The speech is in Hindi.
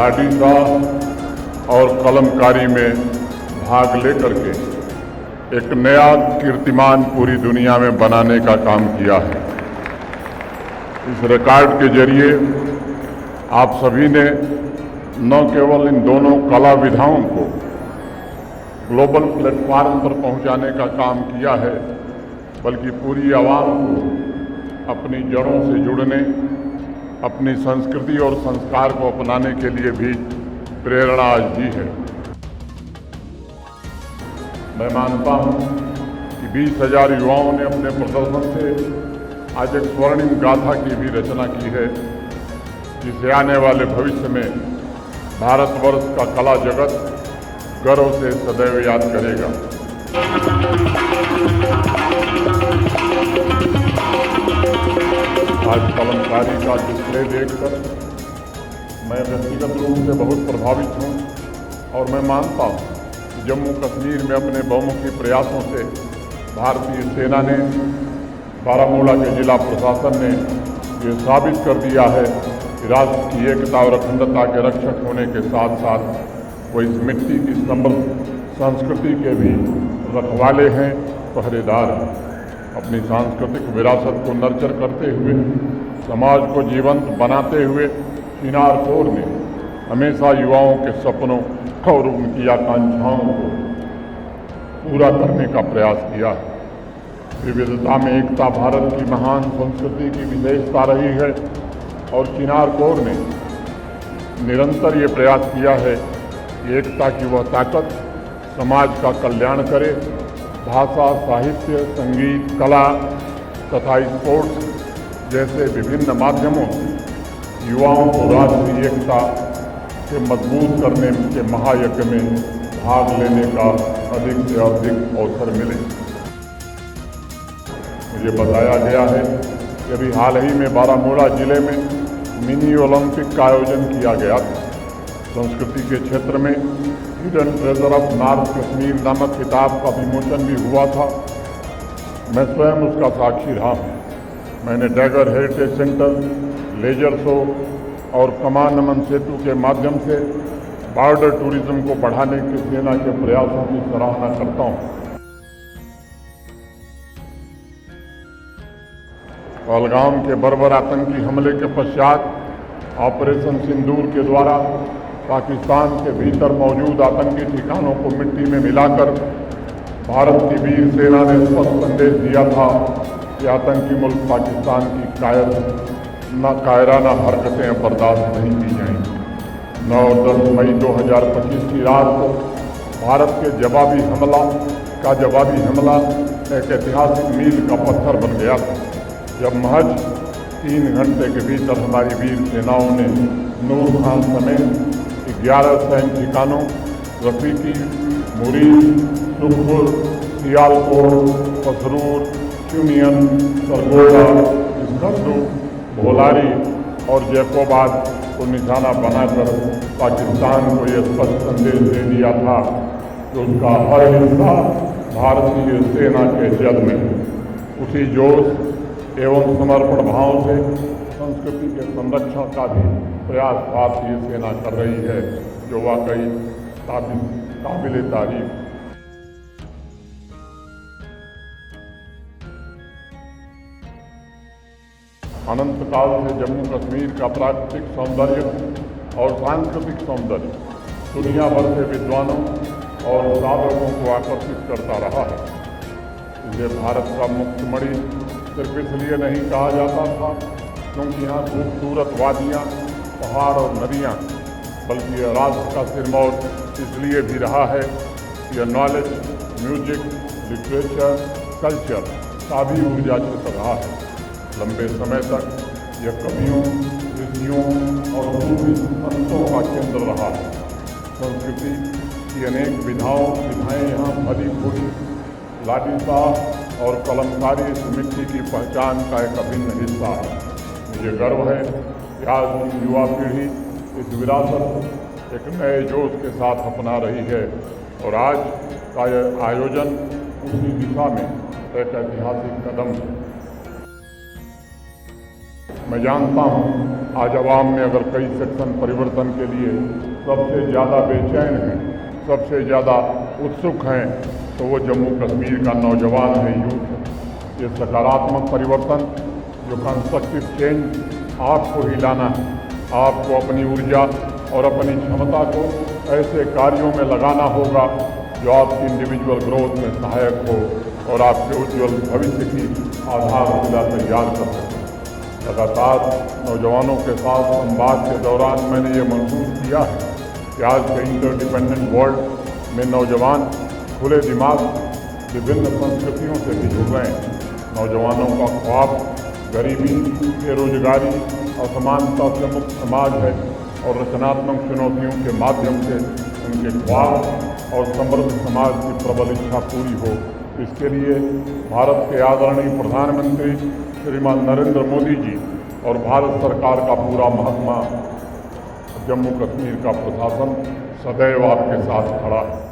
लाठी साहब और कलमकारी में भाग लेकर के एक नया कीर्तिमान पूरी दुनिया में बनाने का काम किया है। इस रिकॉर्ड के जरिए आप सभी ने न केवल इन दोनों कला विधाओं को ग्लोबल प्लेटफॉर्म पर पहुंचाने का काम किया है, बल्कि पूरी आवाम को अपनी जड़ों से जुड़ने, अपनी संस्कृति और संस्कार को अपनाने के लिए भी प्रेरणा आज दी है। मैं मानता हूं कि 20,000 युवाओं ने अपने प्रदर्शन से आज एक स्वर्णिम गाथा की भी रचना की है, जिसे आने वाले भविष्य में भारतवर्ष का कला जगत गर्व से सदैव याद करेगा। आज कलमकारी का डिस्प्ले देखकर मैं व्यक्तिगत रूप से बहुत प्रभावित हूँ और मैं मानता हूँ कि जम्मू कश्मीर में अपने बहुमुखी प्रयासों से भारतीय सेना ने, बारामूला के जिला प्रशासन ने ये साबित कर दिया है कि राष्ट्र की एकता और अखंडता के रक्षक होने के साथ साथ वो इस मिट्टी की समृद्ध संस्कृति के भी रखवाले हैं, पहरेदार हैं। अपनी सांस्कृतिक विरासत को नर्चर करते हुए, समाज को जीवंत बनाते हुए चिनार कोर ने हमेशा युवाओं के सपनों और उनकी आकांक्षाओं को पूरा करने का प्रयास किया है। विविधता में एकता भारत की महान संस्कृति की विशेषता रही है और चिनार कोर ने निरंतर ये प्रयास किया है कि एकता की वह ताकत समाज का कल्याण करे, भाषा, साहित्य, संगीत, कला तथा स्पोर्ट्स जैसे विभिन्न माध्यमों से युवाओं को राष्ट्रीय एकता से मजबूत करने के महायज्ञ में भाग लेने का अधिक से अधिक अवसर मिले। मुझे बताया गया है कि अभी हाल ही में बारामूला जिले में मिनी ओलंपिक का आयोजन किया गया था। संस्कृति के क्षेत्र में hidden treasure of north Kashmir नामक किताब का विमोचन भी हुआ था। मैं स्वयं उसका साक्षी रहा हूँ। मैंने dagger heritage centre, laser show और कमान नमन सेतु के माध्यम से बॉर्डर टूरिज्म को बढ़ाने के सेना के प्रयासों की सराहना करता हूँ। पहलगाम के बर्बर आतंकी हमले के पश्चात ऑपरेशन सिंदूर के द्वारा पाकिस्तान के भीतर मौजूद आतंकी ठिकानों को मिट्टी में मिलाकर भारत की वीर सेना ने स्पष्ट संदेश दिया था कि आतंकी मुल्क पाकिस्तान की कायराना हरकतें बर्दाश्त नहीं की जाएंगी। 9 और 10 मई 2025 की रात को भारत के जवाबी हमला एक ऐतिहासिक मील का पत्थर बन गया था, जब महज 3 घंटे के भीतर हमारी वीर सेनाओं ने नूर खान समेत 11 सैन्य ठिकानों रफीकी, मुरीद, सुखपुर, सियालकोट, पसरूर, यूनियन, सरगोदा, इसकंदू, भोलारी और जैकोबाद को निशाना बनाकर पाकिस्तान को यह स्पष्ट संदेश दे दिया था कि उसका हर हिस्सा भारतीय सेना के जद में। उसी जोश एवं समर्पण भाव से संस्कृति के संरक्षण का भी प्रयास भारतीय सेना कर रही है, जो वाकई काबिल तारीफ। अनंत काल से जम्मू कश्मीर का प्राकृतिक सौंदर्य और सांस्कृतिक सौंदर्य दुनिया भर के विद्वानों और साधकों को आकर्षित करता रहा है। इसे भारत का मुक्तमणि सिर्फ इसलिए नहीं कहा जाता था क्योंकि यहाँ खूबसूरत वादियाँ, पहाड़ और नदियाँ, बल्कि यह राष्ट्र का सिरमौर इसलिए भी रहा है कि यह नॉलेज, म्यूजिक, लिटरेचर, कल्चर का भी ऊर्जा क्षेत्र रहा है। लंबे समय तक यह कवियों, ऋषियों और सूफी संतों का केंद्र रहा है। संस्कृति की अनेक विधाएं यहाँ फली फूली। लाठी साहब और कलमकारी इस मिट्टी की पहचान का एक अभिन्न हिस्सा है। मुझे गर्व है कि आज की युवा पीढ़ी इस विरासत एक नए जोश के साथ अपना रही है और आज का यह आयोजन उसी दिशा में एक ऐतिहासिक कदम है। मैं जानता हूँ आज आवाम में अगर कई सेक्शन परिवर्तन के लिए सबसे ज़्यादा बेचैन हैं, सबसे ज़्यादा उत्सुक हैं, तो वो जम्मू कश्मीर का नौजवान है, यूथ है। ये सकारात्मक परिवर्तन जो कंस्ट्रक्टिव चेंज आपको ही लाना है। आपको अपनी ऊर्जा और अपनी क्षमता को ऐसे कार्यों में लगाना होगा जो आपकी इंडिविजुअल ग्रोथ में सहायक हो और आपके उज्ज्वल भविष्य की आधारशिला तैयार कर सके। लगातार नौजवानों के साथ संवाद के दौरान मैंने ये महसूस किया है कि आज के इंटरडिपेंडेंट वर्ल्ड में नौजवान खुले दिमाग विभिन्न संस्कृतियों से भी जुड़ रहे हैं। नौजवानों का ख्वाब गरीबी, बेरोजगारी, असमानता से मुक्त समाज है और रचनात्मक चुनौतियों के माध्यम से उनके ख्वाब और समृद्ध समाज की प्रबल इच्छा पूरी हो। इसके लिए भारत के आदरणीय प्रधानमंत्री श्रीमान नरेंद्र मोदी जी और भारत सरकार का पूरा महकमा जम्मू कश्मीर का प्रशासन सदैव आपके साथ खड़ा है।